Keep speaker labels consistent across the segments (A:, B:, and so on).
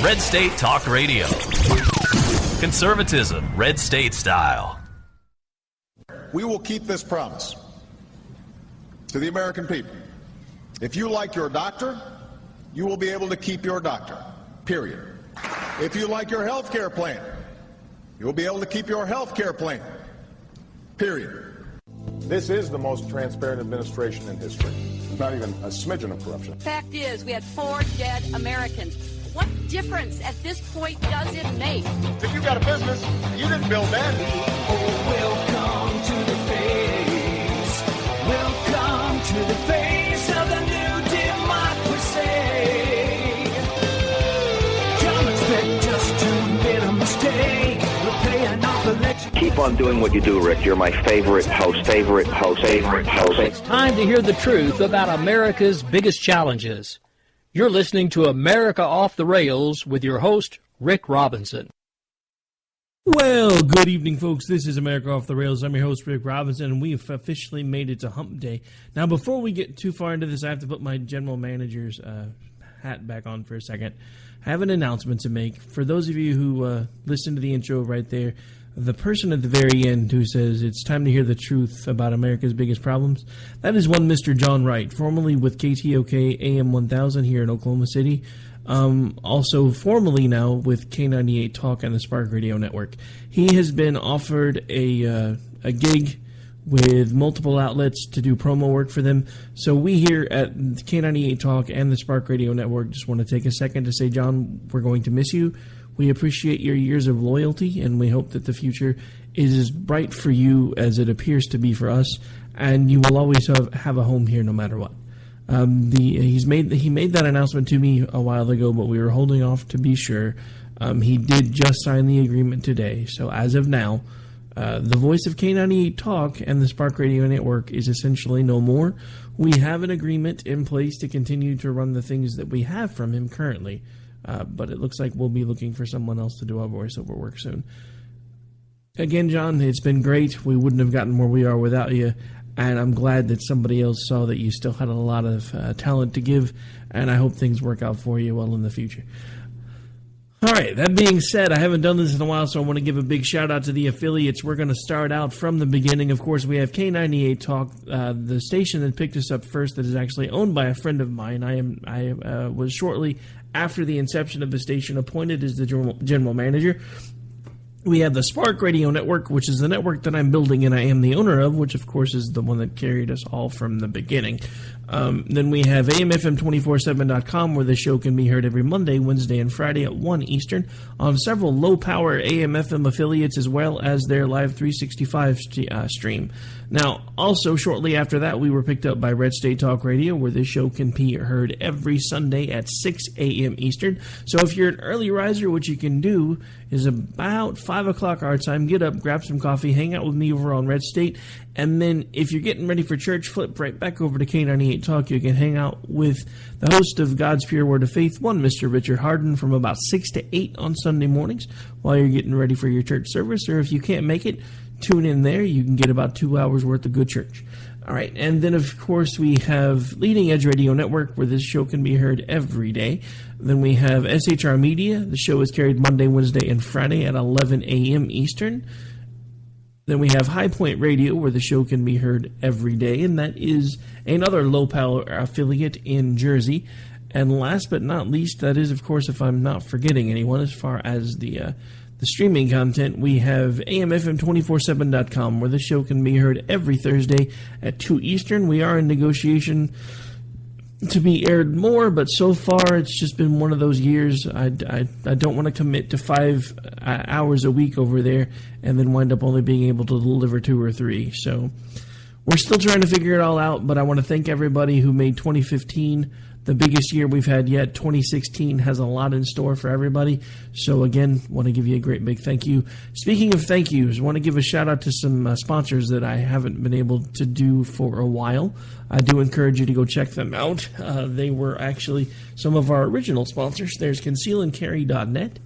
A: Red State Talk Radio. Conservatism, Red State style.
B: We will keep this promise to the American people. If you like your doctor, you will be able to keep your doctor, period. If you like your health care plan, you will be able to keep your health care plan, period.
C: This is the most transparent administration in history. Not even a smidgen of corruption.
D: Fact is, we had 4 dead Americans. What difference at this point does it make?
C: If you got a business, you didn't build that.
E: Oh, welcome to the face. Welcome to the face of the new democracy. Don't expect us to admit a mistake. We're paying off the lecture.
F: Keep on doing what you do, Rick. You're my favorite host.
G: It's time to hear the truth about America's biggest challenges. You're listening to America Off the Rails with your host, Rick Robinson.
H: Well, good evening, folks. This is America Off the Rails. I'm your host, Rick Robinson, and we've officially made it to Hump Day. Now, before we get too far into this, I have to put my general manager's hat back on for a second. I have an announcement to make. For those of you who listened to the intro right there, the person at the very end who says it's time to hear the truth about America's biggest problems, that is one Mr. John Wright, formerly with KTOK AM 1000 here in Oklahoma City, also formerly now with K98 Talk and the Spark Radio Network. He has been offered a gig with multiple outlets to do promo work for them. So we here at K98 Talk and the Spark Radio Network just want to take a second to say, John, we're going to miss you. We appreciate your years of loyalty, and we hope that the future is as bright for you as it appears to be for us, and you will always have a home here no matter what. He made that announcement to me a while ago, but we were holding off to be sure. He did just sign the agreement today, so as of now, the voice of K98 Talk and the Spark Radio Network is essentially no more. We have an agreement in place to continue to run the things that we have from him currently. But it looks like we'll be looking for someone else to do our voiceover work soon. Again, John, it's been great. We wouldn't have gotten where we are without you, and I'm glad that somebody else saw that you still had a lot of talent to give, and I hope things work out for you well in the future. All right, that being said, I haven't done this in a while, so I want to give a big shout-out to the affiliates. We're going to start out from the beginning. Of course, we have K98 Talk, the station that picked us up first that is actually owned by a friend of mine. I was shortly after the inception of the station appointed as the general manager. We have the Spark Radio Network, which is the network that I'm building and I am the owner of, which of course is the one that carried us all from the beginning. Then we have AMFM247.com, where the show can be heard every Monday, Wednesday, and Friday at 1 Eastern on several low-power AM/FM affiliates, as well as their Live 365 stream. Now, also shortly after that, we were picked up by Red State Talk Radio, where this show can be heard every Sunday at 6 a.m. Eastern. So if you're an early riser, what you can do is about 5 o'clock our time, get up, grab some coffee, hang out with me over on Red State, and then if you're getting ready for church, flip right back over to K98 Talk. You can hang out with the host of God's Pure Word of Faith, one Mr. Richard Harden, from about 6 to 8 on Sunday mornings while you're getting ready for your church service. Or if you can't make it, tune in there. You can get about 2 hours worth of good church. All right, and then, of course, we have Leading Edge Radio Network, where this show can be heard every day. Then we have SHR Media. The show is carried Monday, Wednesday, and Friday at 11 a.m. Eastern. Then we have High Point Radio, where the show can be heard every day, and that is another low-power affiliate in Jersey. And last but not least, that is, of course, if I'm not forgetting anyone, as far as the streaming content, we have AMFM247.com, where the show can be heard every Thursday at 2 Eastern. We are in negotiation to be aired more, but so far it's just been one of those years. I don't want to commit to 5 hours a week over there and then wind up only being able to deliver 2 or 3. So we're still trying to figure it all out, but I want to thank everybody who made 2015 the biggest year we've had yet. 2016 has a lot in store for everybody. So again, want to give you a great big thank you. Speaking of thank yous, I want to give a shout out to some sponsors that I haven't been able to do for a while. I do encourage you to go check them out. They were actually some of our original sponsors. There's concealandcarry.net.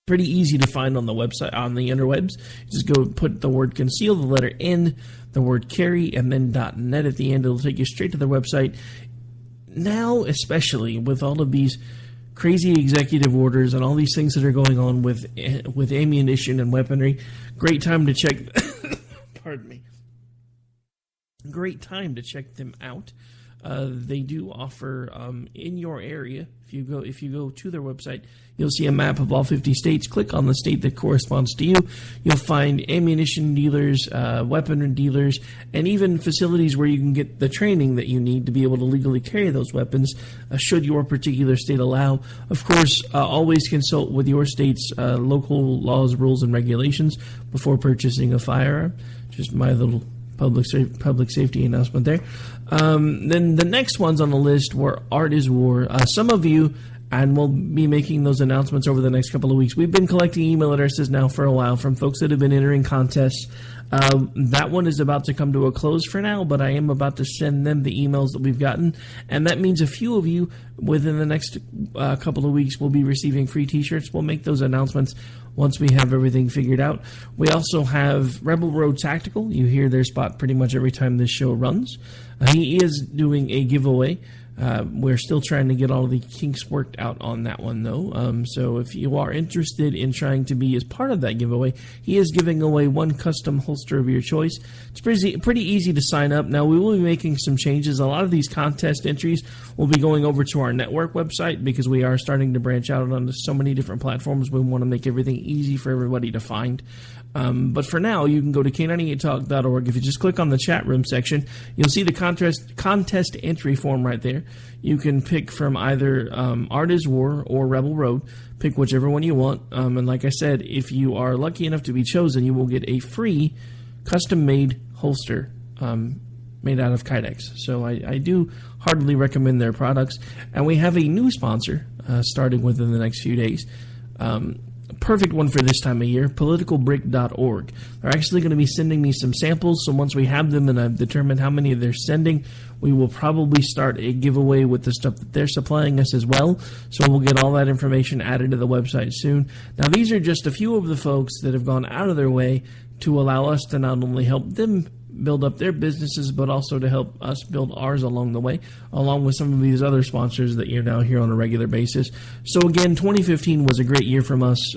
H: Pretty easy to find on the website, on the interwebs. Just go put the word conceal, the letter N, the word carry, and then .net at the end. It'll take you straight to their website. Now, especially with all of these crazy executive orders and all these things that are going on with ammunition and weaponry. Great time to check. Pardon me. Great time to check them out. They do offer in your area. If you go to their website, you'll see a map of all 50 states. Click on the state that corresponds to you. You'll find ammunition dealers, weapon dealers, and even facilities where you can get the training that you need to be able to legally carry those weapons, should your particular state allow. Of course, always consult with your state's local laws, rules, and regulations before purchasing a firearm. Just my little public safety announcement there. Then the next ones on the list were Art is War. Some of you, and we'll be making those announcements over the next couple of weeks. We've been collecting email addresses now for a while from folks that have been entering contests. That one is about to come to a close for now, but I am about to send them the emails that we've gotten, and that means a few of you within the next couple of weeks will be receiving free t-shirts. We'll make those announcements once we have everything figured out. We also have Rebel Road Tactical. You hear their spot pretty much every time this show runs. He is doing a giveaway. We're still trying to get all the kinks worked out on that one, though. So if you are interested in trying to be as part of that giveaway, he is giving away one custom holster of your choice. It's pretty easy to sign up. Now, we will be making some changes. A lot of these contest entries will be going over to our network website because we are starting to branch out onto so many different platforms. We want to make everything easy for everybody to find. But for now, you can go to K98talk.org. If you just click on the chat room section, you'll see the contest entry form right there. You can pick from either Art is War or Rebel Road. Pick whichever one you want. And like I said, if you are lucky enough to be chosen, you will get a free custom-made holster made out of Kydex. So I do heartily recommend their products. And we have a new sponsor starting within the next few days. Perfect one for this time of year, politicalbrick.org. They're actually going to be sending me some samples, so once we have them and I've determined how many they're sending, we will probably start a giveaway with the stuff that they're supplying us as well, so we'll get all that information added to the website soon. Now, these are just a few of the folks that have gone out of their way to allow us to not only help them build up their businesses, but also to help us build ours along the way, along with some of these other sponsors that you're now here on a regular basis. So again, 2015 was a great year from us.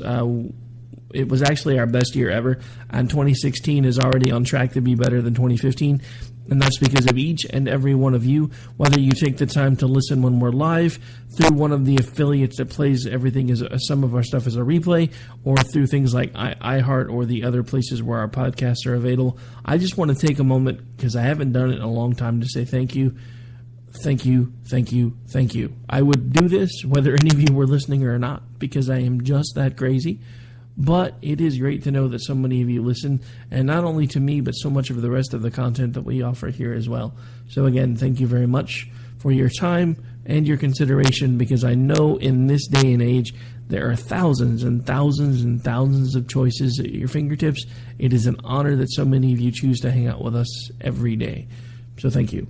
H: It was actually our best year ever, and 2016 is already on track to be better than 2015. And that's because of each and every one of you, whether you take the time to listen when we're live, through one of the affiliates that plays everything as some of our stuff as a replay, or through things like iHeart or the other places where our podcasts are available. I just want to take a moment, because I haven't done it in a long time, to say thank you. Thank you, thank you, thank you. I would do this whether any of you were listening or not, because I am just that crazy. But it is great to know that so many of you listen, and not only to me, but so much of the rest of the content that we offer here as well. So again, thank you very much for your time and your consideration, because I know in this day and age, there are thousands and thousands and thousands of choices at your fingertips. It is an honor that so many of you choose to hang out with us every day. So thank you.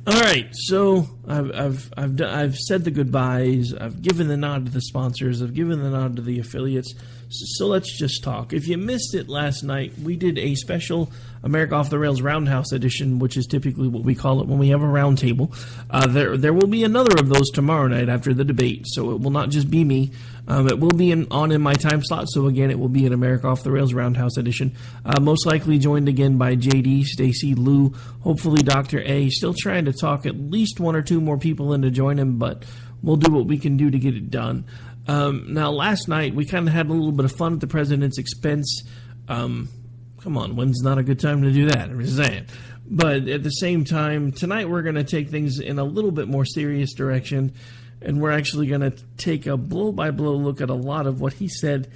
H: All right, so I've said the goodbyes. I've given the nod to the sponsors. I've given the nod to the affiliates. So let's just talk. If you missed it last night, we did a special America Off the Rails Roundhouse edition, which is typically what we call it when we have a round table. There will be another of those tomorrow night after the debate, so it will not just be me. It will be on in my time slot, so again, it will be an America Off the Rails Roundhouse edition. Most likely joined again by JD, Stacy, Lou, hopefully Dr. A. Still trying to talk at least one or two more people in to join him, but we'll do what we can do to get it done. Now, last night, we kind of had a little bit of fun at the president's expense. Come on, when's not a good time to do that? I'm just saying. But at the same time, tonight we're going to take things in a little bit more serious direction, and we're actually going to take a blow-by-blow look at a lot of what he said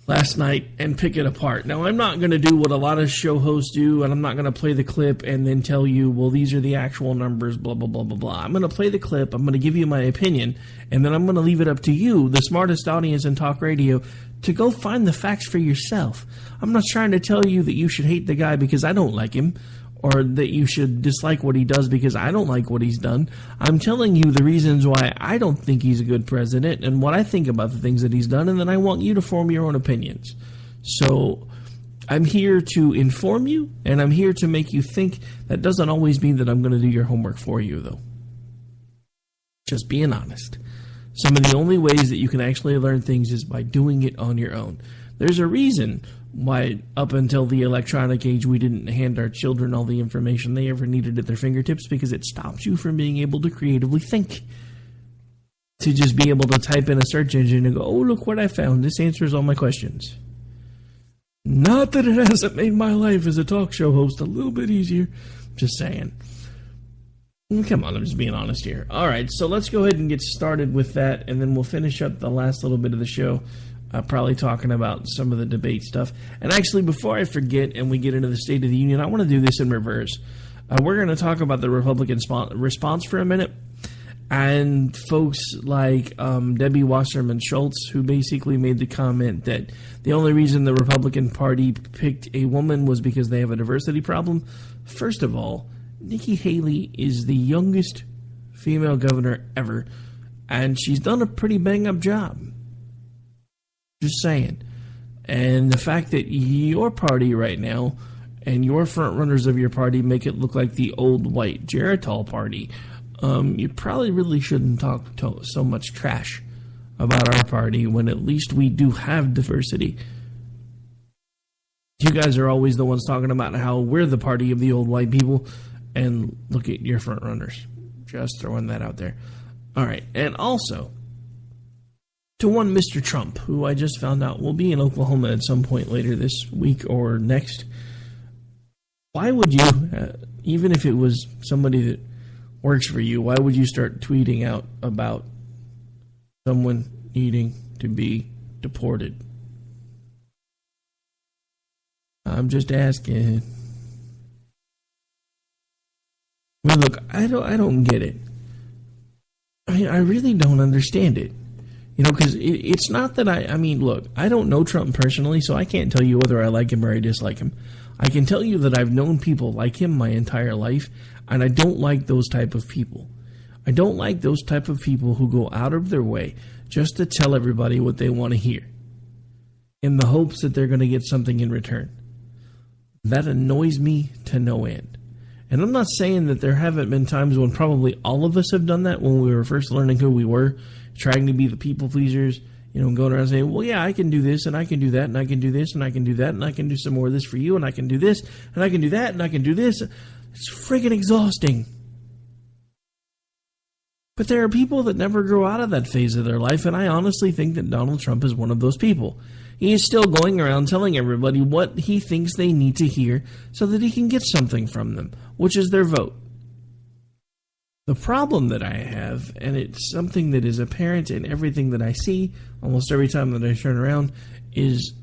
H: last night and pick it apart. Now, I'm not going to do what a lot of show hosts do, and I'm not going to play the clip and then tell you, well, these are the actual numbers, blah, blah, blah, blah, blah. I'm going to play the clip, I'm going to give you my opinion, and then I'm going to leave it up to you, the smartest audience in talk radio, to go find the facts for yourself. I'm not trying to tell you that you should hate the guy because I don't like him, or that you should dislike what he does because I don't like what he's done. I'm telling you the reasons why I don't think he's a good president and what I think about the things that he's done, and then I want you to form your own opinions. So I'm here to inform you, and I'm here to make you think. That doesn't always mean that I'm going to do your homework for you, though. Just being honest. Some of the only ways that you can actually learn things is by doing it on your own. There's a reason why up until the electronic age we didn't hand our children all the information they ever needed at their fingertips, because it stops you from being able to creatively think. To just be able to type in a search engine and go, oh, look what I found. This answers all my questions. Not that it hasn't made my life as a talk show host a little bit easier. Just saying. Come on, I'm just being honest here. All right, so let's go ahead and get started with that, and then we'll finish up the last little bit of the show, probably talking about some of the debate stuff. And actually, before I forget and we get into the State of the Union, I want to do this in reverse. We're going to talk about the Republican response for a minute, and folks like Debbie Wasserman Schultz, who basically made the comment that the only reason the Republican Party picked a woman was because they have a diversity problem. First of all, Nikki Haley is the youngest female governor ever, and she's done a pretty bang-up job. Just saying. And the fact that your party right now and your front-runners of your party make it look like the old white Geritol party, you probably really shouldn't talk so much trash about our party when at least we do have diversity. You guys are always the ones talking about how we're the party of the old white people, and look at your front runners. Just throwing that out there. All right, and also to one Mr. Trump, who I just found out will be in Oklahoma at some point later this week or next. Why would you, even if it was somebody that works for you, why would you start tweeting out about someone needing to be deported? I'm just asking. I mean, look, I don't get it. I mean, I really don't understand it. You know, because it's not that I mean, look, I don't know Trump personally, so I can't tell you whether I like him or I dislike him. I can tell you that I've known people like him my entire life, and I don't like those type of people. I don't like those type of people who go out of their way just to tell everybody what they want to hear in the hopes that they're going to get something in return. That annoys me to no end. And I'm not saying that there haven't been times when probably all of us have done that when we were first learning who we were, trying to be the people pleasers, you know, going around saying, well, yeah, I can do this, and I can do that, and I can do this, and I can do that, and I can do some more of this for you, and I can do this, and I can do that, and I can do this. It's friggin' exhausting. But there are people that never grow out of that phase of their life, and I honestly think that Donald Trump is one of those people. He is still going around telling everybody what he thinks they need to hear so that he can get something from them, which is their vote. The problem that I have, and it's something that is apparent in everything that I see, almost every time that I turn around, is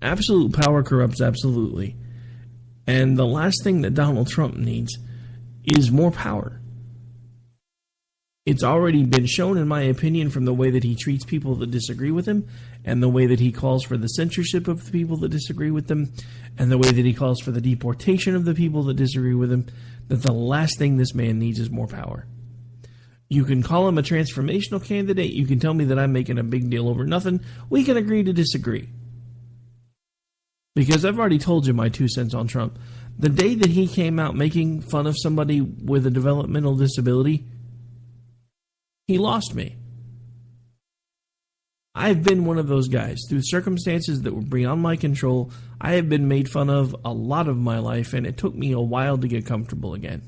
H: absolute power corrupts absolutely. And the last thing that Donald Trump needs is more power. It's already been shown, in my opinion, from the way that he treats people that disagree with him, and the way that he calls for the censorship of the people that disagree with him, and the way that he calls for the deportation of the people that disagree with him, that the last thing this man needs is more power. You can call him a transformational candidate. You can tell me that I'm making a big deal over nothing. We can agree to disagree. Because I've already told you my 2 cents on Trump. The day that he came out making fun of somebody with a developmental disability, he lost me. I've been one of those guys. Through circumstances that were beyond my control, I have been made fun of a lot of my life, and it took me a while to get comfortable again.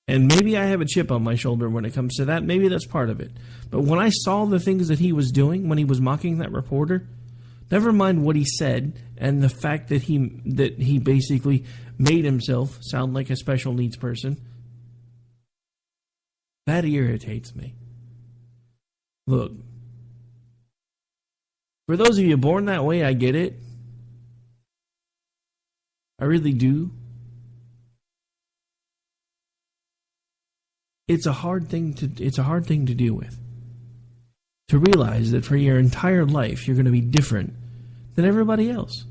H: And maybe I have a chip on my shoulder when it comes to that. Maybe that's part of it. But when I saw the things that he was doing when he was mocking that reporter, never mind what he said and the fact that he basically made himself sound like a special needs person, that irritates me. Look, for those of you born that way, I get it. I really do. It's a hard thing to deal with. To realize that for your entire life you're going to be different than everybody else.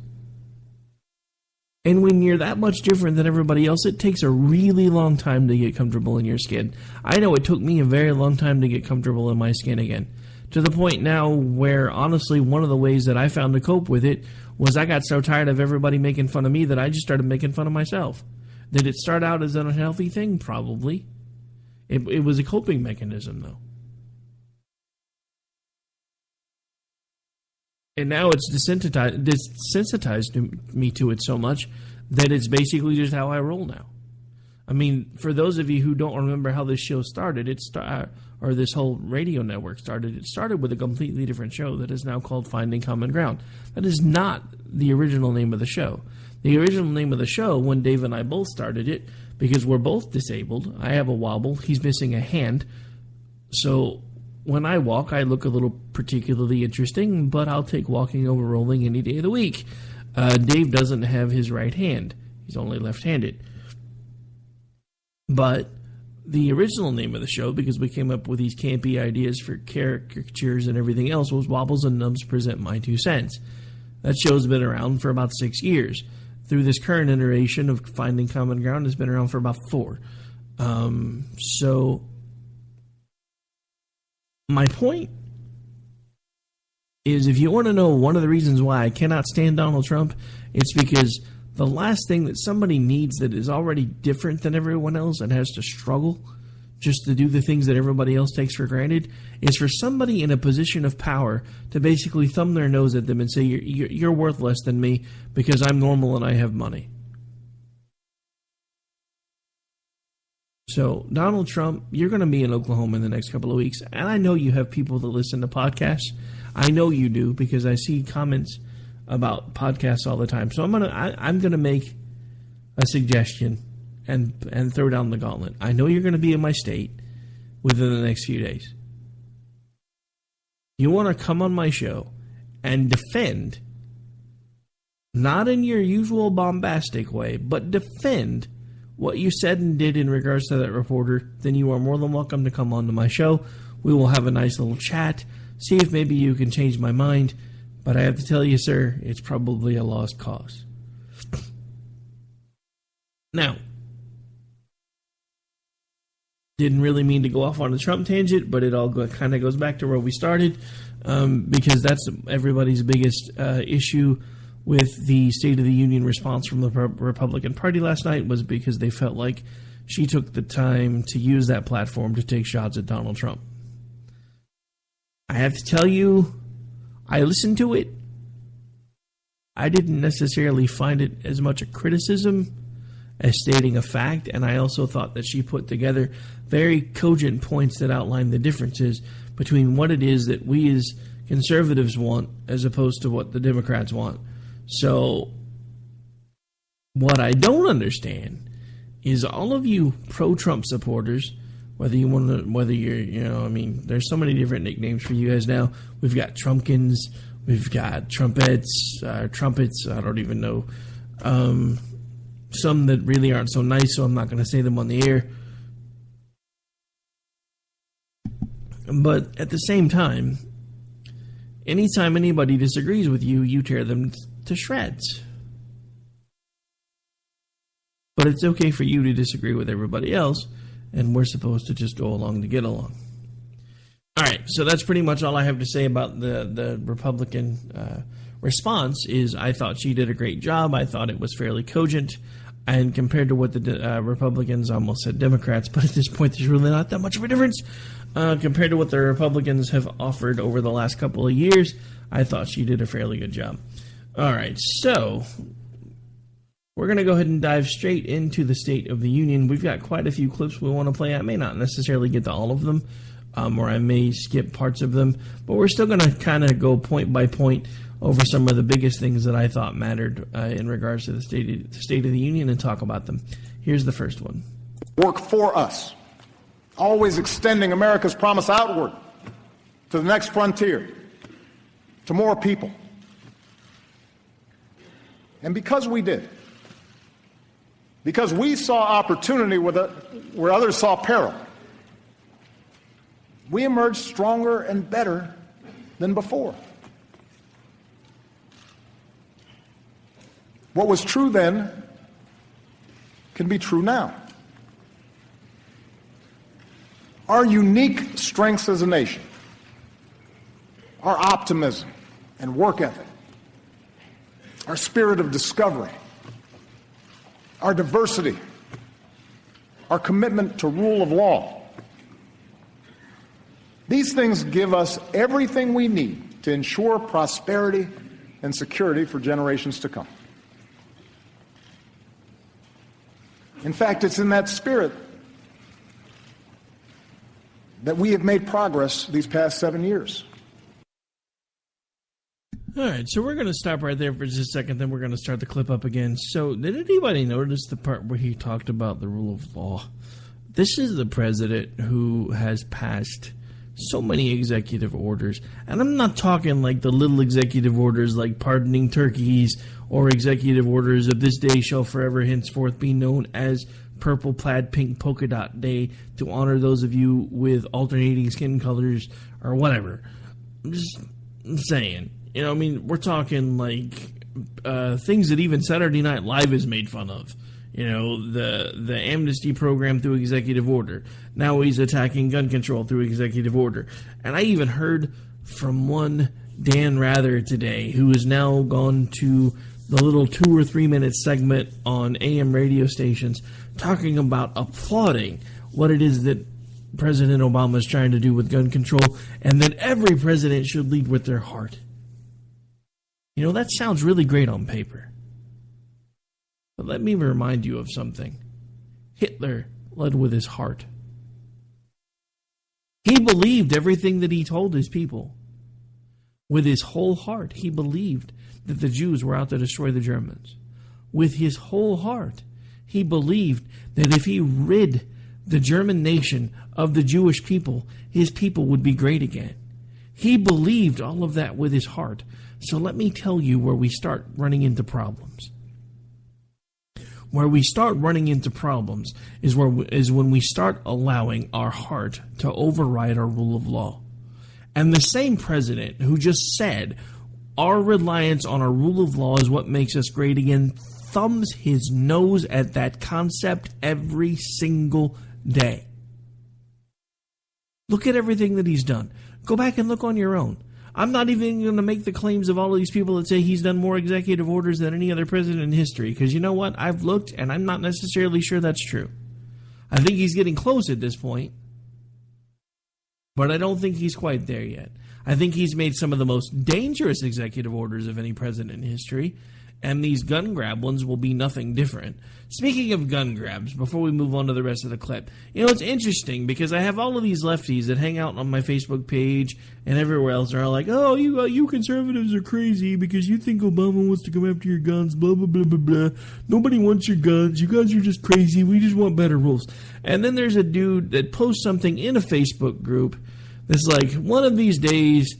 H: And when you're that much different than everybody else, it takes a really long time to get comfortable in your skin. I know it took me a very long time to get comfortable in my skin again. To the point now where, honestly, one of the ways that I found to cope with it was I got so tired of everybody making fun of me that I just started making fun of myself. Did it start out as an unhealthy thing? Probably. It was a coping mechanism, though. And now it's desensitized me to it so much that it's basically just how I roll now. I mean, for those of you who don't remember how this show started, or this whole radio network started, it started with a completely different show that is now called Finding Common Ground. That is not the original name of the show. The original name of the show, when Dave and I both started it, because we're both disabled, I have a wobble, he's missing a hand, so when I walk, I look a little particularly interesting, but I'll take walking over rolling any day of the week. Dave doesn't have his right hand. He's only left-handed. But the original name of the show, because we came up with these campy ideas for caricatures and everything else, was Wobbles and Nubs Present My 2 Cents. That show's been around for about 6 years. Through this current iteration of Finding Common Ground, it's been around for about 4. So my point is, if you want to know one of the reasons why I cannot stand Donald Trump, it's because the last thing that somebody needs that is already different than everyone else and has to struggle just to do the things that everybody else takes for granted is for somebody in a position of power to basically thumb their nose at them and say, you're worth less than me because I'm normal and I have money. So, Donald Trump, you're going to be in Oklahoma in the next couple of weeks, and I know you have people that listen to podcasts. I know you do, because I see comments about podcasts all the time. So I'm gonna make a suggestion and throw down the gauntlet. I know you're going to be in my state within the next few days. You want to come on my show and defend, not in your usual bombastic way, but defend what you said and did in regards to that reporter, then you are more than welcome to come on to my show. We will have a nice little chat, see if maybe you can change my mind. But I have to tell you, sir, it's probably a lost cause. Now, didn't really mean to go off on a Trump tangent, but it all kind of goes back to where we started, because that's everybody's biggest issue with the State of the Union response from the Republican Party last night, was because they felt like she took the time to use that platform to take shots at Donald Trump. I have to tell you, I listened to it. I didn't necessarily find it as much a criticism as stating a fact, and I also thought that she put together very cogent points that outline the differences between what it is that we as conservatives want as opposed to what the Democrats want. So, what I don't understand is all of you pro-Trump supporters, whether you're, there's so many different nicknames for you guys now. We've got Trumpkins, we've got trumpets, I don't even know. Some that really aren't so nice, so I'm not going to say them on the air. But at the same time, anytime anybody disagrees with you, you tear them to shreds. But it's okay for you to disagree with everybody else, and we're supposed to just go along to get along. All right, so that's pretty much all I have to say about the Republican response. Is I thought she did a great job. I thought it was fairly cogent. And compared to what the Republicans, I almost said Democrats, but at this point there's really not that much of a difference. Compared to what the Republicans have offered over the last couple of years, I thought she did a fairly good job. All right, so we're going to go ahead and dive straight into the State of the Union. We've got quite a few clips we want to play. I may not necessarily get to all of them, or I may skip parts of them, but we're still going to kind of go point by point over some of the biggest things that I thought mattered in regards to the State of the Union and talk about them. Here's the first one.
B: Work for us, always extending America's promise outward to the next frontier, to more people. And because we did, because we saw opportunity where others saw peril, we emerged stronger and better than before. What was true then can be true now. Our unique strengths as a nation, our optimism and work ethic, our spirit of discovery, our diversity, our commitment to rule of law,
C: These things give us everything we need to ensure prosperity and security for generations to come. In fact, it's in that spirit that we have made progress these past 7 years.
H: All right, so we're going to stop right there for just a second, then we're going to start the clip up again. So, did anybody notice the part where he talked about the rule of law? This is the president who has passed so many executive orders, and I'm not talking like the little executive orders like pardoning turkeys or executive orders of this day shall forever henceforth be known as Purple Plaid Pink Polka Dot Day to honor those of you with alternating skin colors or whatever. I'm just saying. You know, I mean, we're talking like things that even Saturday Night Live is made fun of. You know, the amnesty program through executive order. Now he's attacking gun control through executive order. And I even heard from one Dan Rather today, who has now gone to the little 2 or 3 minute segment on AM radio stations, talking about applauding what it is that President Obama is trying to do with gun control, and that every president should lead with their heart. You know, that sounds really great on paper. But let me remind you of something. Hitler led with his heart. He believed everything that he told his people. With his whole heart, he believed that the Jews were out to destroy the Germans. With his whole heart, he believed that if he rid the German nation of the Jewish people, his people would be great again. He believed all of that with his heart. So let me tell you where we start running into problems. Where we start running into problems is when we start allowing our heart to override our rule of law. And the same president who just said our reliance on our rule of law is what makes us great again thumbs his nose at that concept every single day. Look at everything that he's done. Go back and look on your own. I'm not even going to make the claims of all of these people that say he's done more executive orders than any other president in history, because you know what? I've looked, and I'm not necessarily sure that's true. I think he's getting close at this point, but I don't think he's quite there yet. I think he's made some of the most dangerous executive orders of any president in history, and these gun grab ones will be nothing different. Speaking of gun grabs, before we move on to the rest of the clip, you know, it's interesting because I have all of these lefties that hang out on my Facebook page and everywhere else are all like, oh, you conservatives are crazy because you think Obama wants to come after your guns, blah, blah, blah, blah, blah. Nobody wants your guns. You guys are just crazy. We just want better rules. And then there's a dude that posts something in a Facebook group that's like, one of these days,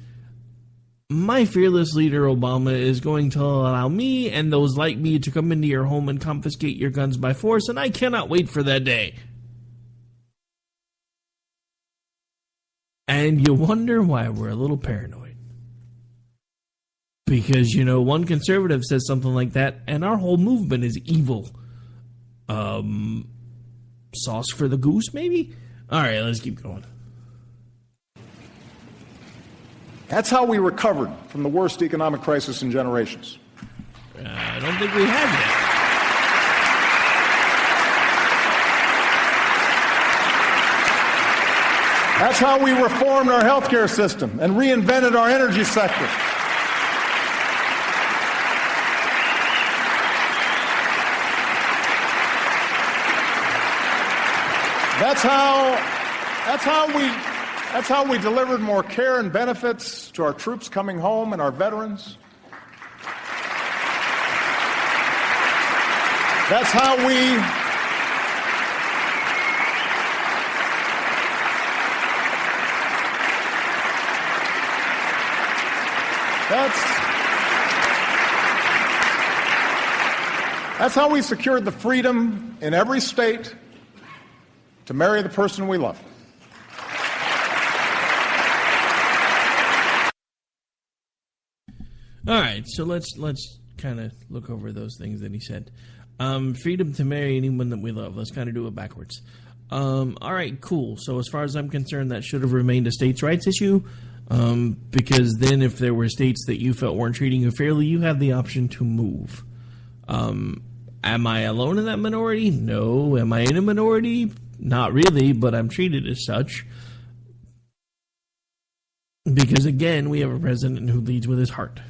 H: my fearless leader Obama is going to allow me and those like me to come into your home and confiscate your guns by force, and I cannot wait for that day. And you wonder why we're a little paranoid. Because, you know, one conservative says something like that, and our whole movement is evil. Sauce for the goose, maybe? All right, let's keep going.
C: That's how we recovered from the worst economic crisis in generations.
H: I don't think we have yet.
C: That's how we reformed our healthcare system and reinvented our energy sector. That's how we delivered more care and benefits to our troops coming home and our veterans. That's how we secured the freedom in every state to marry the person we love.
H: All right, so let's kind of look over those things that he said. Freedom to marry anyone that we love. Let's kind of do it backwards. All right, cool. So as far as I'm concerned, that should have remained a states' rights issue, because then if there were states that you felt weren't treating you fairly, you have the option to move. Am I alone in that minority? No. Am I in a minority? Not really, but I'm treated as such. Because, again, we have a president who leads with his heart.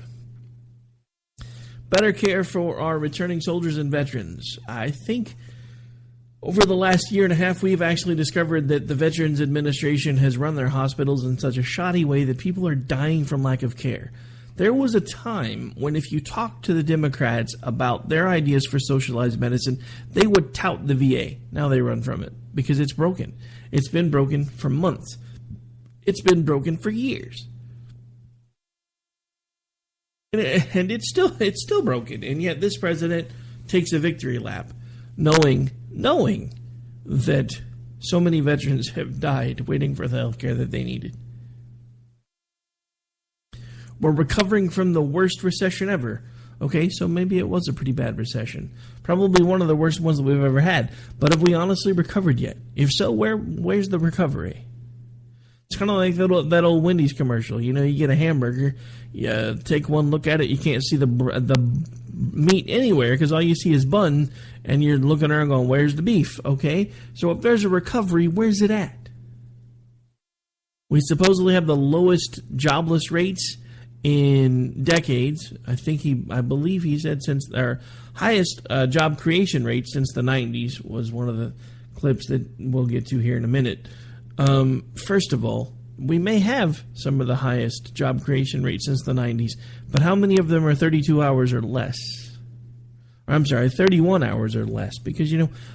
H: Better care for our returning soldiers and veterans. I think over the last year and a half, we've actually discovered that the Veterans Administration has run their hospitals in such a shoddy way that people are dying from lack of care. There was a time when if you talked to the Democrats about their ideas for socialized medicine, they would tout the VA. Now they run from it because it's broken. It's been broken for months. It's been broken for years. And it's still broken. And yet this president takes a victory lap, knowing that so many veterans have died waiting for the health care that they needed. We're recovering from the worst recession ever. Okay, so maybe it was a pretty bad recession. Probably one of the worst ones that we've ever had. But have we honestly recovered yet? If so, where's the recovery? It's kind of like that old Wendy's commercial. You know, you get a hamburger, you take one look at it, you can't see the meat anywhere because all you see is bun, and you're looking around going, where's the beef? Okay, so if there's a recovery, where's it at? We supposedly have the lowest jobless rates in decades. I believe he said since our highest job creation rate since the 90s was one of the clips that we'll get to here in a minute. First of all, we may have some of the highest job creation rates since the 90s, but how many of them are 32 hours or less? I'm sorry, 31 hours or less, because,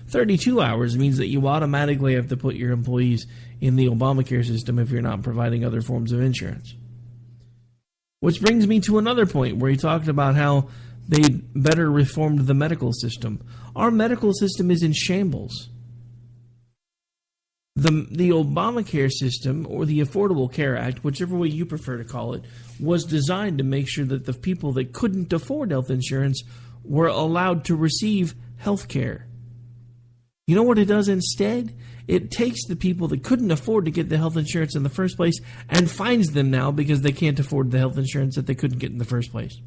H: 32 hours means that you automatically have to put your employees in the Obamacare system if you're not providing other forms of insurance. Which brings me to another point where he talked about how they better reformed the medical system. Our medical system is in shambles. The Obamacare system, or the Affordable Care Act, whichever way you prefer to call it, was designed to make sure that the people that couldn't afford health insurance were allowed to receive health care. You know what it does instead? It takes the people that couldn't afford to get the health insurance in the first place and fines them now because they can't afford the health insurance that they couldn't get in the first place.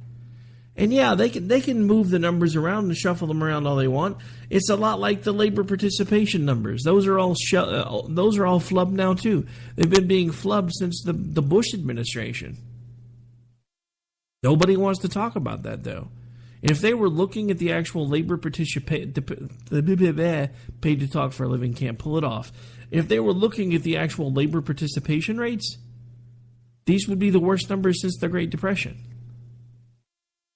H: And yeah, they can move the numbers around and shuffle them around all they want. It's a lot like the labor participation numbers. Those are all flubbed now too. They've been being flubbed since the Bush administration. Nobody wants to talk about that though. If they were looking at the actual labor participation, paid to talk for a living can't pull it off. If they were looking at the actual labor participation rates, these would be the worst numbers since the Great Depression.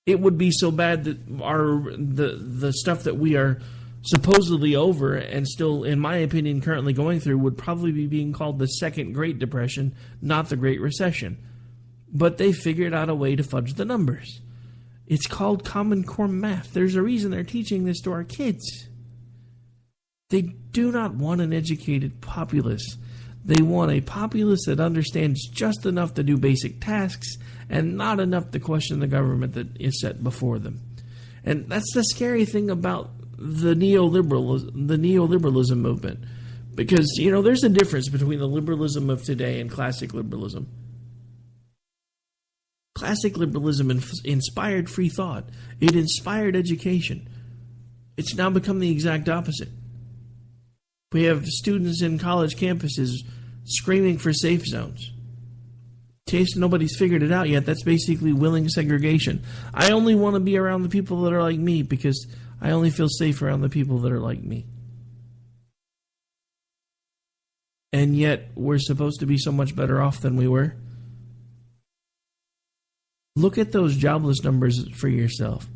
H: It would be so bad that the stuff that we are supposedly over and still, in my opinion, currently going through would probably be being called the Second Great Depression, not the Great Recession. But they figured out a way to fudge the numbers. It's called Common Core math. There's a reason they're teaching this to our kids. They do not want an educated populace. They want a populace that understands just enough to do basic tasks and not enough to question the government that is set before them. And that's the scary thing about the neoliberalism movement. Because, there's a difference between the liberalism of today and classic liberalism. Classic liberalism inspired free thought. It inspired education. It's now become the exact opposite. We have students in college campuses screaming for safe zones. In case nobody's figured it out yet, that's basically willing segregation. I only want to be around the people that are like me because I only feel safe around the people that are like me. And yet, we're supposed to be so much better off than we were. Look at those jobless numbers for yourself.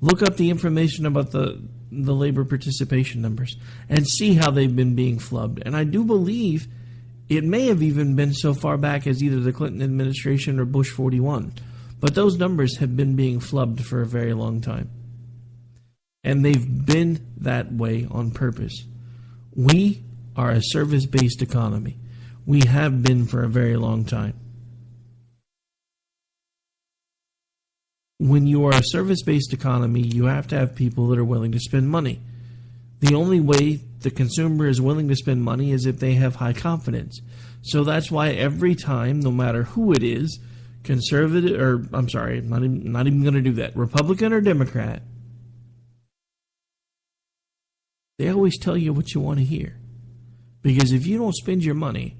H: Look up the information about the labor participation numbers and see how they've been being flubbed. And I do believe it may have even been so far back as either the Clinton administration or Bush 41. But those numbers have been being flubbed for a very long time. And they've been that way on purpose. We are a service-based economy. We have been for a very long time. When you are a service-based economy, you have to have people that are willing to spend money. The only way the consumer is willing to spend money is if they have high confidence. So that's why every time, no matter who it is, conservative, or I'm sorry, not even going to do that, Republican or Democrat, they always tell you what you want to hear. Because if you don't spend your money,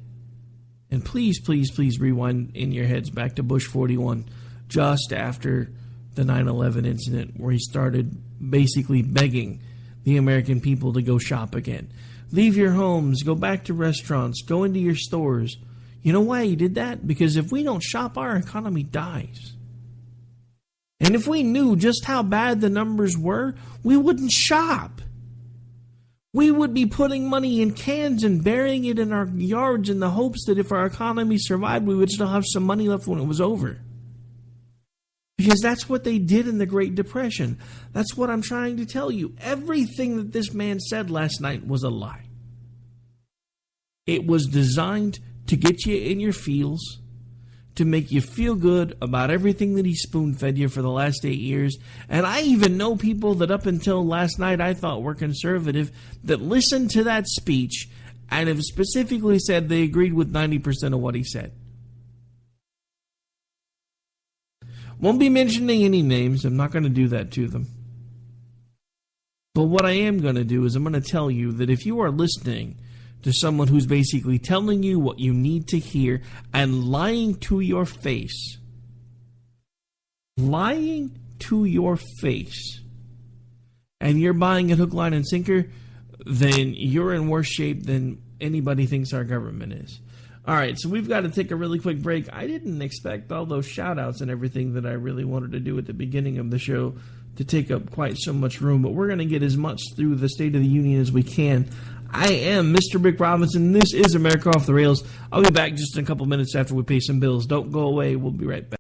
H: And please, please, please rewind in your heads back to Bush 41, just after the 9/11 incident, where he started basically begging the American people to go shop again. Leave your homes, go back to restaurants, go into your stores. You know why he did that? Because if we don't shop, our economy dies. And if we knew just how bad the numbers were, we wouldn't shop. We would be putting money in cans and burying it in our yards in the hopes that if our economy survived, we would still have some money left when it was over. Because that's what they did in the Great Depression. That's what I'm trying to tell you. Everything that this man said last night was a lie. It was designed to get you in your feels, to make you feel good about everything that he spoon-fed you for the last 8 years. And I even know people that up until last night I thought were conservative that listened to that speech and have specifically said they agreed with 90% of what he said. Won't be mentioning any names. I'm not going to do that to them. But what I am going to do is I'm going to tell you that if you are listening to someone who's basically telling you what you need to hear and lying to your face, and you're buying it hook, line, and sinker, then you're in worse shape than anybody thinks our government is. All right, so we've got to take a really quick break. I didn't expect all those shout-outs and everything that I really wanted to do at the beginning of the show to take up quite so much room, but we're going to get as much through the State of the Union as we can. I am Mr. Rick Robinson. This is America Off the Rails. I'll be back just in a couple minutes after we pay some bills. Don't go away. We'll be right back.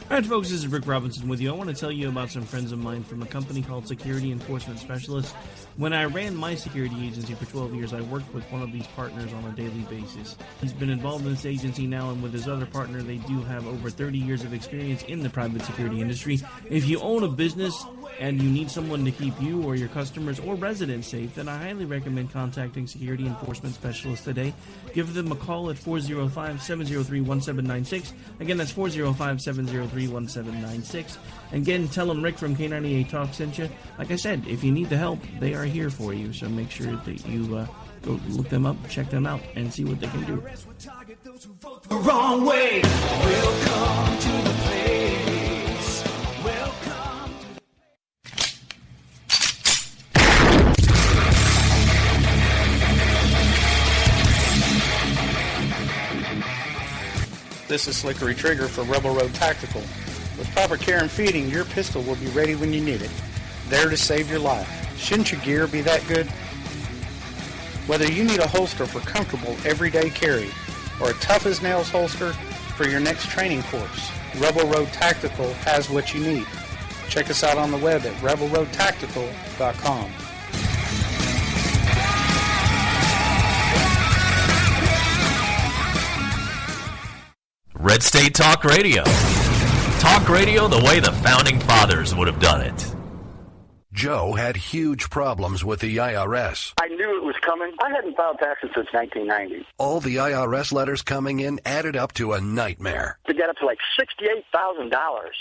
H: All right, folks, this is Rick Robinson with you. I want to tell you about some friends of mine from a company called Security Enforcement Specialists. When I ran my security agency for 12 years, I worked with one of these partners on a daily basis. He's been involved in this agency now, and with his other partner, they do have over 30 years of experience in the private security industry. If you own a business and you need someone to keep you or your customers or residents safe, then I highly recommend contacting Security Enforcement Specialists today. Give them a call at 405-703-1796. Again, that's 405-703-1796. Again, tell them Rick from K98 Talk sent you. Like I said, if you need the help, they are here for you. So make sure that you go look them up, check them out, and see what they can do.
E: The wrong way. Welcome to the place. Welcome to
I: This is Slickery Trigger for Rebel Road Tactical. With proper care and feeding, your pistol will be ready when you need it, there to save your life. Shouldn't your gear be that good? Whether you need a holster for comfortable everyday carry or a tough-as-nails holster for your next training course, Rebel Road Tactical has what you need. Check us out on the web at rebelroadtactical.com.
A: Red State Talk Radio. Talk radio the way the Founding Fathers would have done it.
J: Joe had huge problems with the IRS.
F: I knew it was coming. I hadn't filed taxes since 1990.
J: All the IRS letters coming in added up to a nightmare.
F: To get up to like $68,000,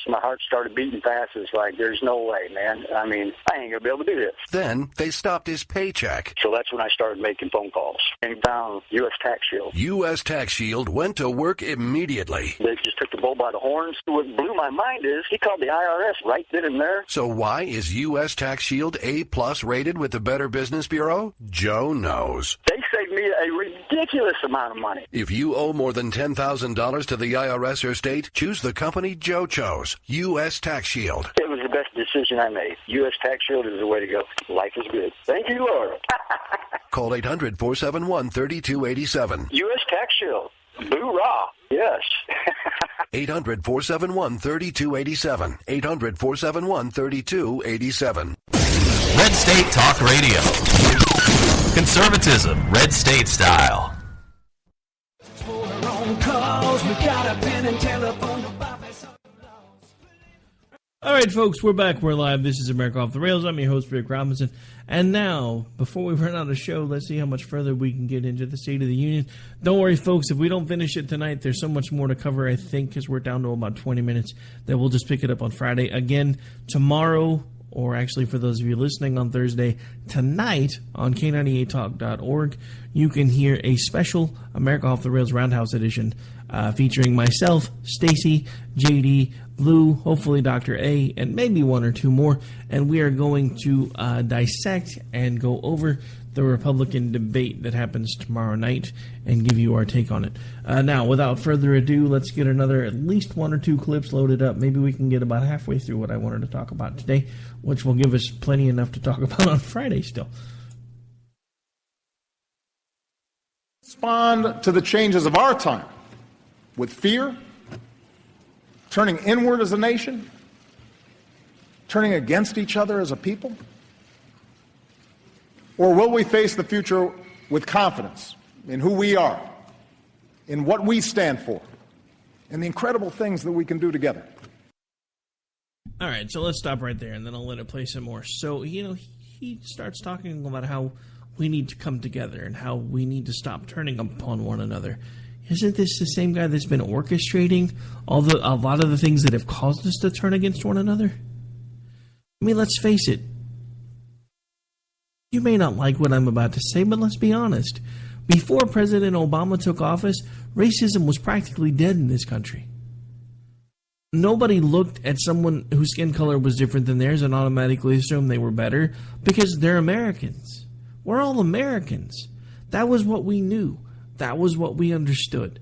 F: my heart started beating fast. It's like, there's no way, man. I mean, I ain't going to be able to do this.
J: Then they stopped his paycheck.
F: So that's when I started making phone calls and found U.S. Tax Shield.
J: U.S. Tax Shield went to work immediately.
F: They just took the bull by the horns. What blew my mind is he called the IRS right then and there.
J: So why is U.S. Tax Shield A+ rated with the Better Business Bureau? Joe knows.
F: They saved me a ridiculous amount of money.
J: If you owe more than $10,000 to the IRS or state, choose the company Joe chose, U.S. Tax Shield.
F: It was the best decision I made. U.S. Tax Shield is the way to go. Life is good. Thank you, Lord.
J: Call 800-471-3287.
F: U.S. Tax Shield. Boo-rah. Yes.
J: 800-471-3287. 800-471-3287.
A: Red State Talk Radio. Conservatism, Red State style.
H: All right, folks, we're back. We're live. This is America Off the Rails. I'm your host, Rick Robinson. And now, before we run out of show, let's see how much further we can get into the State of the Union. Don't worry, folks. If we don't finish it tonight, there's so much more to cover, I think, because we're down to about 20 minutes, that we'll just pick it up on Friday. Again, tomorrow or actually for those of you listening on Thursday, tonight on K98Talk.org, you can hear a special America Off the Rails Roundhouse edition featuring myself, Stacy, JD, Blue, hopefully Dr. A, and maybe one or two more, and we are going to dissect and go over the Republican debate that happens tomorrow night and give you our take on it. Now, without further ado, let's get another at least one or two clips loaded up. Maybe we can get about halfway through what I wanted to talk about today, which will give us plenty enough to talk about on Friday still.
C: Respond to the changes of our time with fear, turning inward as a nation, turning against each other as a people? Or will we face the future with confidence in who we are, in what we stand for, and the incredible things that we can do together?
H: All right, so let's stop right there, and then I'll let it play some more. So, he starts talking about how we need to come together and how we need to stop turning upon one another. Isn't this the same guy that's been orchestrating a lot of the things that have caused us to turn against one another? I mean, let's face it. You may not like what I'm about to say, but let's be honest. Before President Obama took office, racism was practically dead in this country. Nobody looked at someone whose skin color was different than theirs and automatically assumed they were better because they're Americans. We're all Americans. That was what we knew. That was what we understood.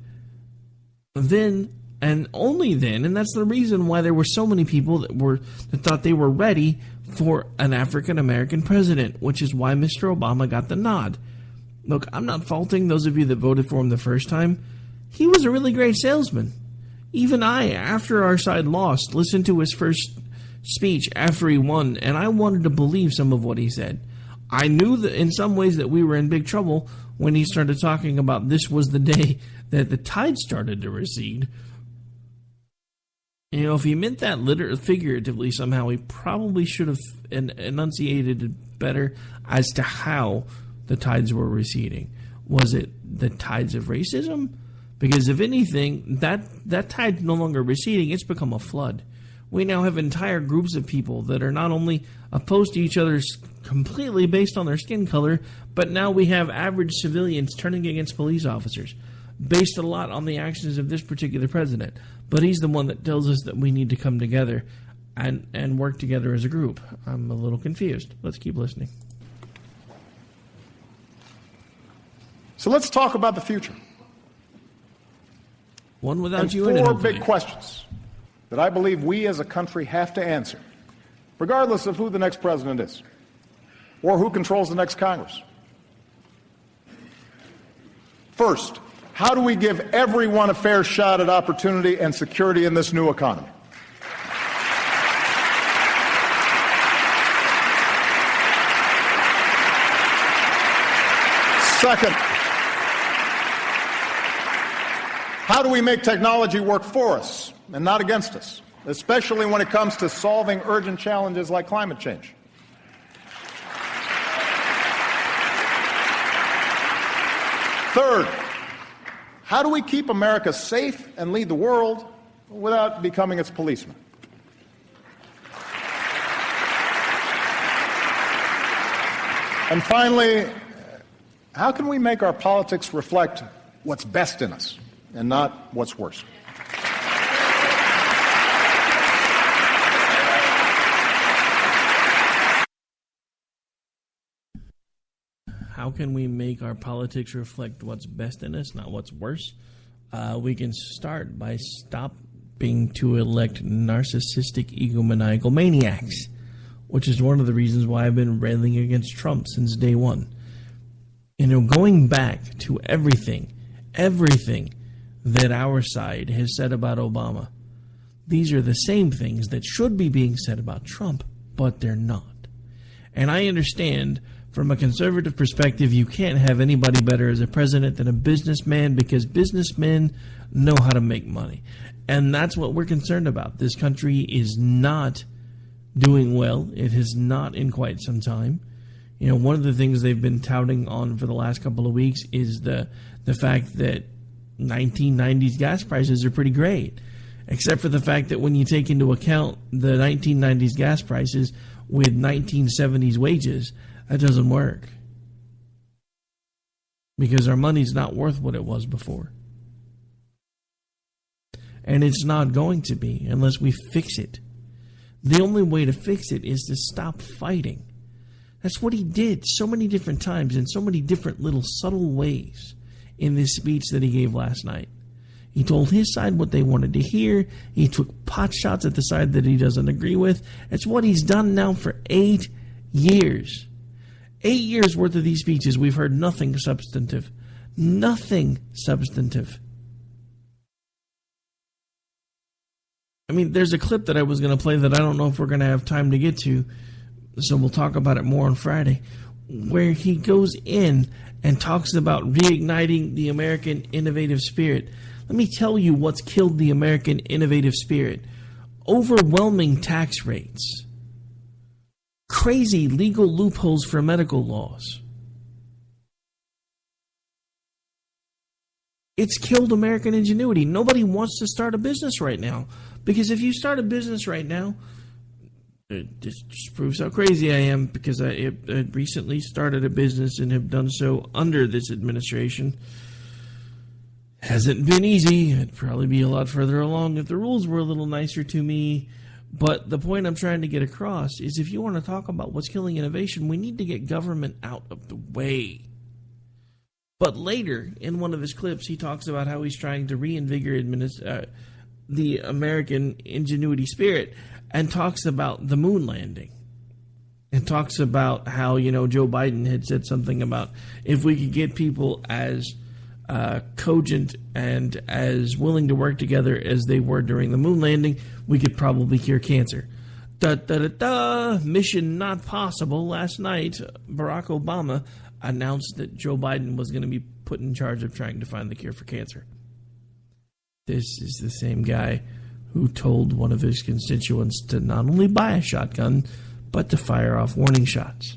H: Then, and only then, and that's the reason why there were so many people that thought they were ready for an African-American president, which is why Mr. Obama got the nod. Look, I'm not faulting those of you that voted for him the first time. He was a really great salesman. Even I, after our side lost, listened to his first speech after he won, and I wanted to believe some of what he said. I knew that in some ways that we were in big trouble when he started talking about this was the day that the tide started to recede. If he meant that figuratively somehow, he probably should have enunciated it better as to how the tides were receding. Was it the tides of racism? Because if anything, that tide's no longer receding, it's become a flood. We now have entire groups of people that are not only opposed to each other completely based on their skin color, but now we have average civilians turning against police officers, based a lot on the actions of this particular president. But he's the one that tells us that we need to come together and work together as a group. I'm a little confused. Let's keep listening.
C: So let's talk about the future.
H: One without
C: and
H: you in it.
C: Four big questions that I believe we as a country have to answer, regardless of who the next president is or who controls the next Congress. First, how do we give everyone a fair shot at opportunity and security in this new economy? Second, how do we make technology work for us and not against us, especially when it comes to solving urgent challenges like climate change? Third, how do we keep America safe and lead the world without becoming its policeman? And finally, how can we make our politics reflect what's best in us and not what's worse?
H: How can we make our politics reflect what's best in us, not what's worse? We can start by stopping to elect narcissistic, egomaniacal maniacs, which is one of the reasons why I've been railing against Trump since day one. Going back to everything that our side has said about Obama, these are the same things that should be being said about Trump, but they're not. And I understand from a conservative perspective, you can't have anybody better as a president than a businessman because businessmen know how to make money. And that's what we're concerned about. This country is not doing well. It has not in quite some time. One of the things they've been touting on for the last couple of weeks is the fact that 1990s gas prices are pretty great. except for the fact that when you take into account the 1990s gas prices with 1970s wages, that doesn't work. Because our money's not worth what it was before. And it's not going to be unless we fix it. The only way to fix it is to stop fighting. That's what he did so many different times in so many different little subtle ways in this speech that he gave last night. He told his side what they wanted to hear. He took pot shots at the side that he doesn't agree with. It's what he's done now for 8 years. 8 years worth of these speeches, we've heard nothing substantive. Nothing substantive. I mean, there's a clip that I was going to play that I don't know if we're going to have time to get to, so we'll talk about it more on Friday, where he goes in and talks about reigniting the American innovative spirit. Let me tell you what's killed the American innovative spirit. Overwhelming tax rates. Crazy legal loopholes for medical laws. It's killed American ingenuity. Nobody wants to start a business right now. Because if you start a business right now, it just proves how crazy I am, because I recently started a business and have done so under this administration. Hasn't been easy. I'd probably be a lot further along if the rules were a little nicer to me. But the point I'm trying to get across is if you want to talk about what's killing innovation, we need to get government out of the way. But later, in one of his clips, he talks about how he's trying to reinvigorate the American ingenuity spirit, and talks about the moon landing. And talks about how, Joe Biden had said something about if we could get people as cogent and as willing to work together as they were during the moon landing, we could probably cure cancer. Mission not possible. Last night, Barack Obama announced that Joe Biden was going to be put in charge of trying to find the cure for cancer. This is the same guy who told one of his constituents to not only buy a shotgun, but to fire off warning shots.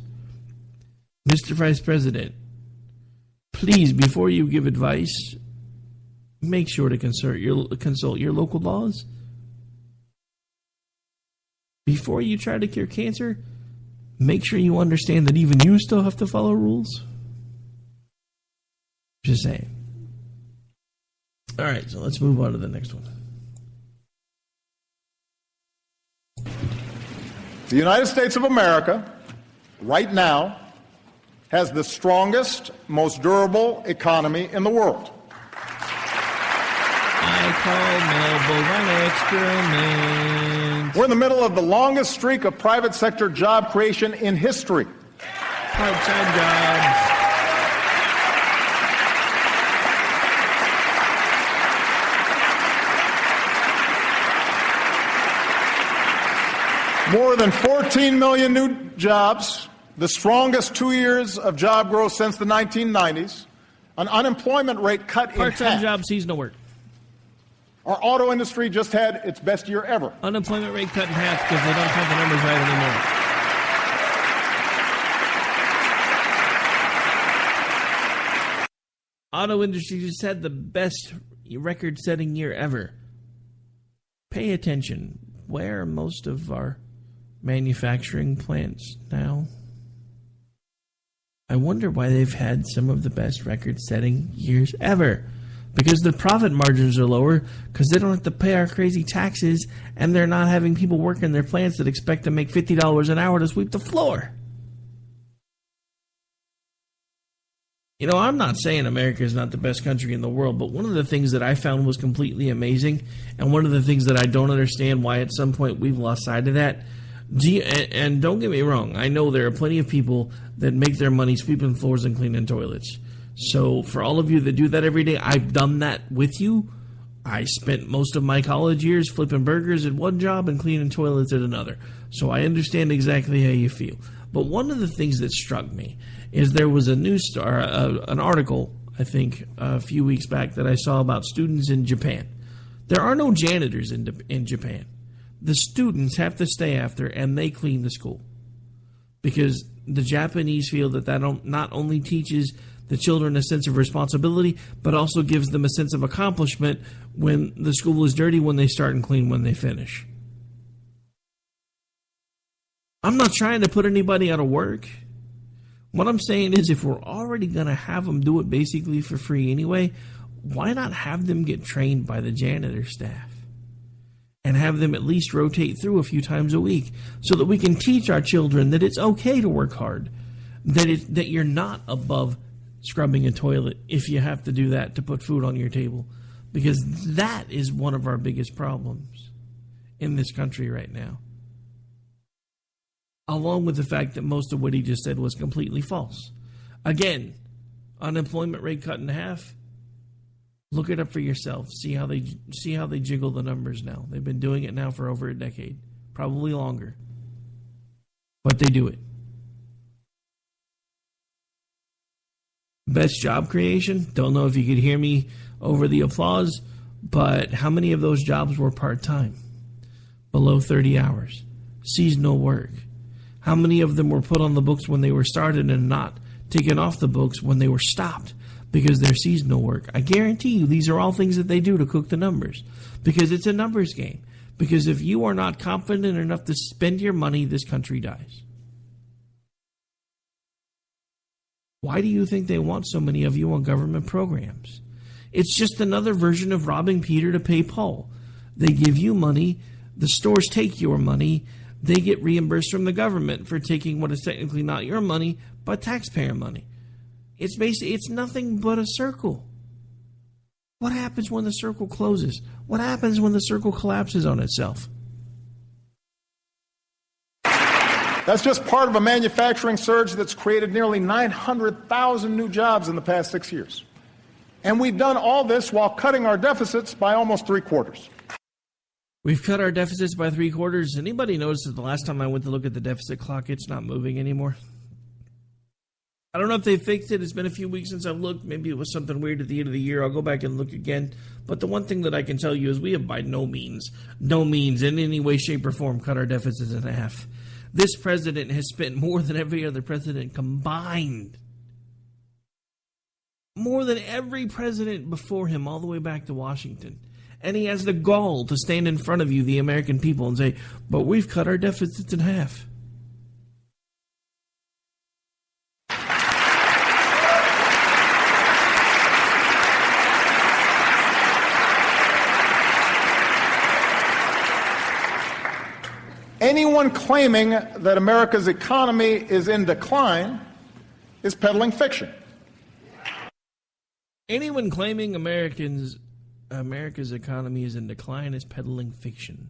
H: Mr. Vice President, please, before you give advice, make sure to consult your local laws. Before you try to cure cancer, make sure you understand that even you still have to follow rules. Just saying. All right, so let's move on to the next one.
C: The United States of America, right now, has the strongest, most durable economy in the world.
H: I call Melville an experiment.
C: We're in the middle of the longest streak of private sector job creation in history.
H: Part-time jobs.
C: More than 14 million new jobs, the strongest 2 years of job growth since the 1990s, an unemployment rate cut in half.
H: Part-time job, seasonal work.
C: Our auto industry just had its best year ever.
H: Unemployment rate cut in half because they don't have the numbers right anymore. Auto industry just had the best record-setting year ever. Pay attention. Where are most of our manufacturing plants now? I wonder why they've had some of the best record-setting years ever. Because the profit margins are lower, because they don't have to pay our crazy taxes, and they're not having people work in their plants that expect to make $50 an hour to sweep the floor. I'm not saying America is not the best country in the world, but one of the things that I found was completely amazing, and one of the things that I don't understand why at some point we've lost sight of that, and don't get me wrong, I know there are plenty of people that make their money sweeping floors and cleaning toilets. So for all of you that do that every day, I've done that with you. I spent most of my college years flipping burgers at one job and cleaning toilets at another. So I understand exactly how you feel. But one of the things that struck me is there was a news an article, I think, a few weeks back that I saw about students in Japan. There are no janitors in Japan. The students have to stay after, and they clean the school. Because the Japanese feel that not only teaches the children a sense of responsibility, but also gives them a sense of accomplishment when the school is dirty when they start and clean when they finish. I'm not trying to put anybody out of work. What I'm saying is if we're already going to have them do it basically for free anyway, why not have them get trained by the janitor staff? And have them at least rotate through a few times a week so that we can teach our children that it's okay to work hard, that you're not above scrubbing a toilet if you have to do that to put food on your table, because that is one of our biggest problems in this country right now. Along with the fact that most of what he just said was completely false. Again, unemployment rate cut in half. Look it up for yourself. See how they jiggle the numbers now. They've been doing it now for over a decade, probably longer. But they do it. Best job creation. Don't know if you could hear me over the applause, but how many of those jobs were part-time? Below 30 hours. Seasonal work. How many of them were put on the books when they were started and not taken off the books when they were stopped because they're seasonal work? I guarantee you these are all things that they do to cook the numbers, because it's a numbers game. Because if you are not confident enough to spend your money, this country dies. Why do you think they want so many of you on government programs? It's just another version of robbing Peter to pay Paul. They give you money, the stores take your money, they get reimbursed from the government for taking what is technically not your money, but taxpayer money. It's nothing but a circle. What happens when the circle closes? What happens when the circle collapses on itself?
C: That's just part of a manufacturing surge that's created nearly 900,000 new jobs in the past 6 years. And we've done all this while cutting our deficits by almost 3/4.
H: We've cut our deficits by 3/4. Anybody notice that the last time I went to look at the deficit clock, it's not moving anymore? I don't know if they fixed it. It's been a few weeks since I've looked. Maybe it was something weird at the end of the year. I'll go back and look again. But the one thing that I can tell you is we have by no means, in any way, shape, or form, cut our deficits in half. This president has spent more than every other president combined. More than every president before him, all the way back to Washington. And he has the gall to stand in front of you, the American people, and say, but we've cut our deficits in half.
C: Anyone claiming that America's economy is in decline is peddling fiction.
H: Anyone claiming America's economy is in decline is peddling fiction.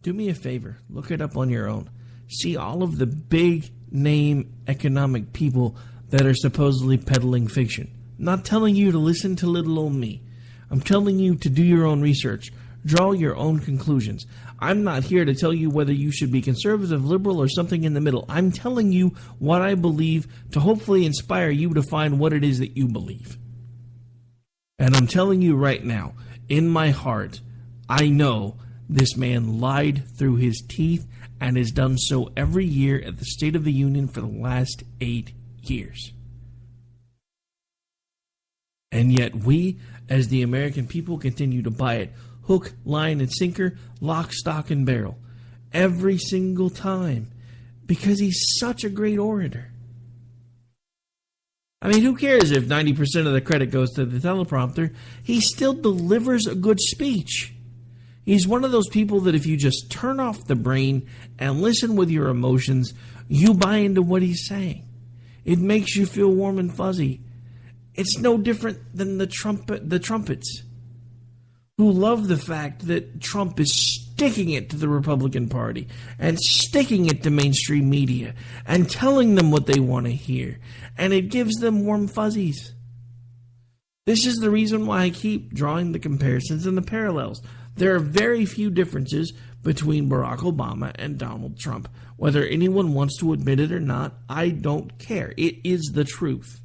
H: Do me a favor. Look it up on your own. See all of the big name economic people that are supposedly peddling fiction. I'm not telling you to listen to little old me. I'm telling you to do your own research. Draw your own conclusions. I'm not here to tell you whether you should be conservative, liberal, or something in the middle. I'm telling you what I believe to hopefully inspire you to find what it is that you believe. And I'm telling you right now, in my heart, I know this man lied through his teeth and has done so every year at the State of the Union for the last 8 years. And yet we, as the American people, continue to buy it hook, line, and sinker, lock, stock, and barrel, every single time, because he's such a great orator. I mean, who cares if 90% of the credit goes to the teleprompter? He still delivers a good speech. He's one of those people that if you just turn off the brain and listen with your emotions, you buy into what he's saying. It makes you feel warm and fuzzy. It's no different than the trumpets, who love the fact that Trump is sticking it to the Republican Party and sticking it to mainstream media and telling them what they want to hear. And it gives them warm fuzzies. This is the reason why I keep drawing the comparisons and the parallels. There are very few differences between Barack Obama and Donald Trump. Whether anyone wants to admit it or not, I don't care. It is the truth.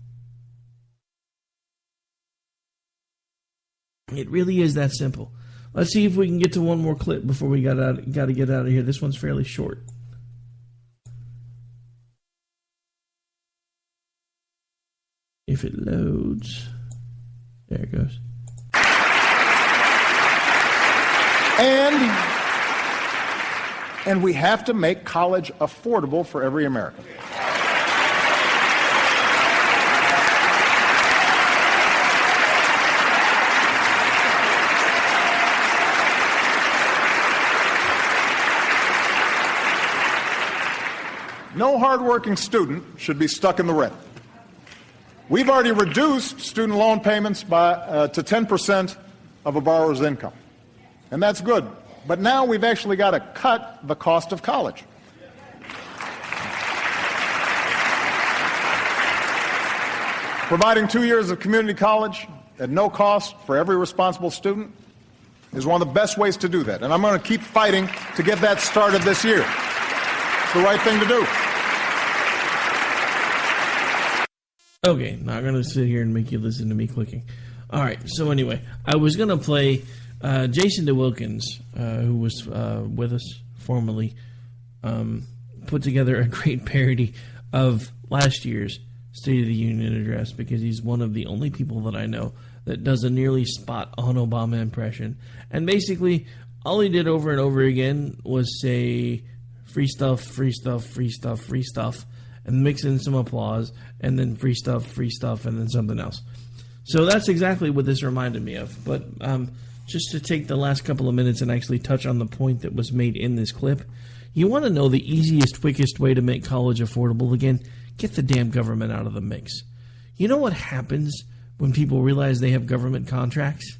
H: It really is that simple. Let's see if we can get to one more clip before we got to get out of here. This one's fairly short. if it loads. There it goes.
C: And we have to make college affordable for every American. No hardworking student should be stuck in the red. We've already reduced student loan payments to 10% of a borrower's income. And that's good. But now we've actually got to cut the cost of college. Providing 2 years of community college at no cost for every responsible student is one of the best ways to do that. And I'm going to keep fighting to get that started this year. It's the right thing to do.
H: Okay, not going to sit here and make you listen to me clicking. All right, so anyway, I was going to play Jason DeWilkins, who was with us formerly, put together a great parody of last year's State of the Union address, because he's one of the only people that I know that does a nearly spot-on Obama impression. And basically, all he did over and over again was say, free stuff, free stuff, free stuff, free stuff, and mix in some applause, and then free stuff, and then something else. So that's exactly what this reminded me of. But just to take the last couple of minutes and actually touch on the point that was made in this clip, you want to know the easiest, quickest way to make college affordable again? Get the damn government out of the mix. You know what happens when people realize they have government contracts?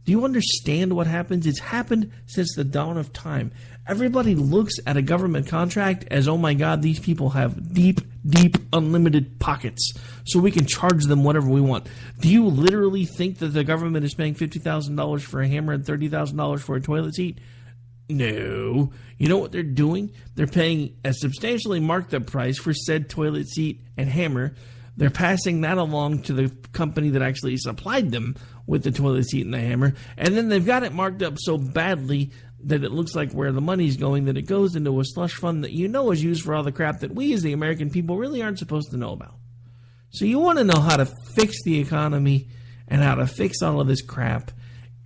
H: Do you understand what happens? It's happened since the dawn of time. Everybody looks at a government contract as, oh my God, these people have deep, deep, unlimited pockets, so we can charge them whatever we want. Do you literally think that the government is paying $50,000 for a hammer and $30,000 for a toilet seat? No. You know what they're doing? They're paying a substantially marked up price for said toilet seat and hammer. They're passing that along to the company that actually supplied them with the toilet seat and the hammer, and then they've got it marked up so badly that it looks like where the money's going, that it goes into a slush fund that you know is used for all the crap that we as the American people really aren't supposed to know about. So you want to know how to fix the economy and how to fix all of this crap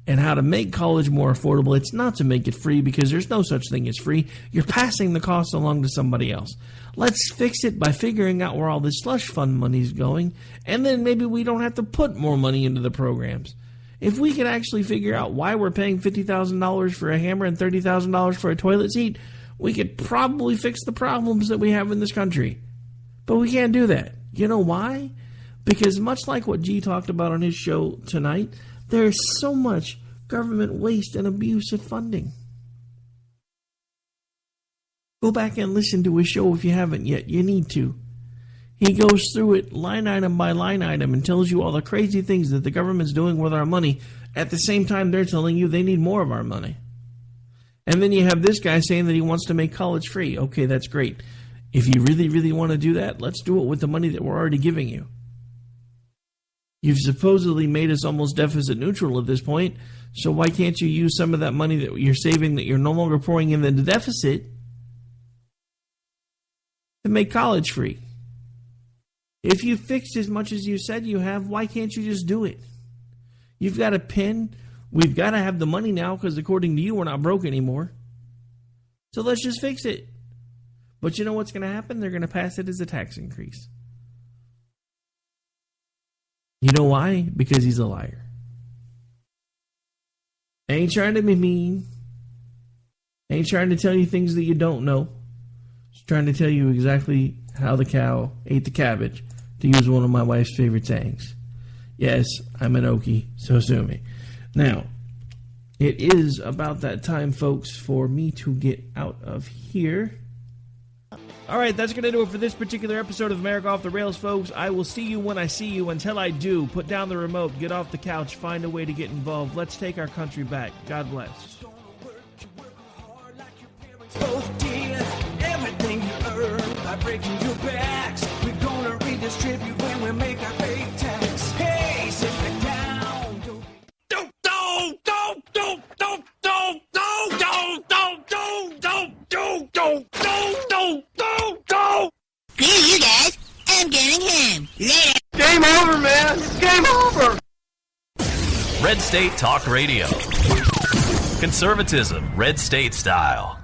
H: and how to make college more affordable. It's not to make it free, because there's no such thing as free. You're passing the cost along to somebody else. Let's fix it by figuring out where all this slush fund money's going, and then maybe we don't have to put more money into the programs. If we could actually figure out why we're paying $50,000 for a hammer and $30,000 for a toilet seat, we could probably fix the problems that we have in this country. But we can't do that. You know why? Because much like what G talked about on his show tonight, there's so much government waste and abuse of funding. Go back and listen to his show if you haven't yet. You need to. He goes through it line item by line item and tells you all the crazy things that the government's doing with our money. At the same time, they're telling you they need more of our money. And then you have this guy saying that he wants to make college free. Okay, that's great. If you really, really want to do that, let's do it with the money that we're already giving you. You've supposedly made us almost deficit neutral at this point, so why can't you use some of that money that you're saving, that you're no longer pouring in the deficit, to make college free? If you fixed as much as you said you have, why can't you just do it? You've got a pen. We've got to have the money now because according to you, we're not broke anymore. So let's just fix it. But you know what's going to happen? They're going to pass it as a tax increase. You know why? Because he's a liar. Ain't trying to be mean. Ain't trying to tell you things that you don't know. Just trying to tell you exactly how the cow ate the cabbage, to use one of my wife's favorite sayings. Yes, I'm an Okie, so sue me. Now, it is about that time, folks, for me to get out of here. All right, that's going to do it for this particular episode of America Off the Rails, folks. I will see you when I see you. Until I do, put down the remote, get off the couch, find a way to get involved. Let's take our country back. God bless.
E: Both did everything you earned by breaking your backs. We're gonna redistribute when we make our pay tax. Hey, sit back down.
K: Screw you guys. I'm getting him. Later.
E: Game over, man.
A: State Talk Radio. Conservatism, red state style.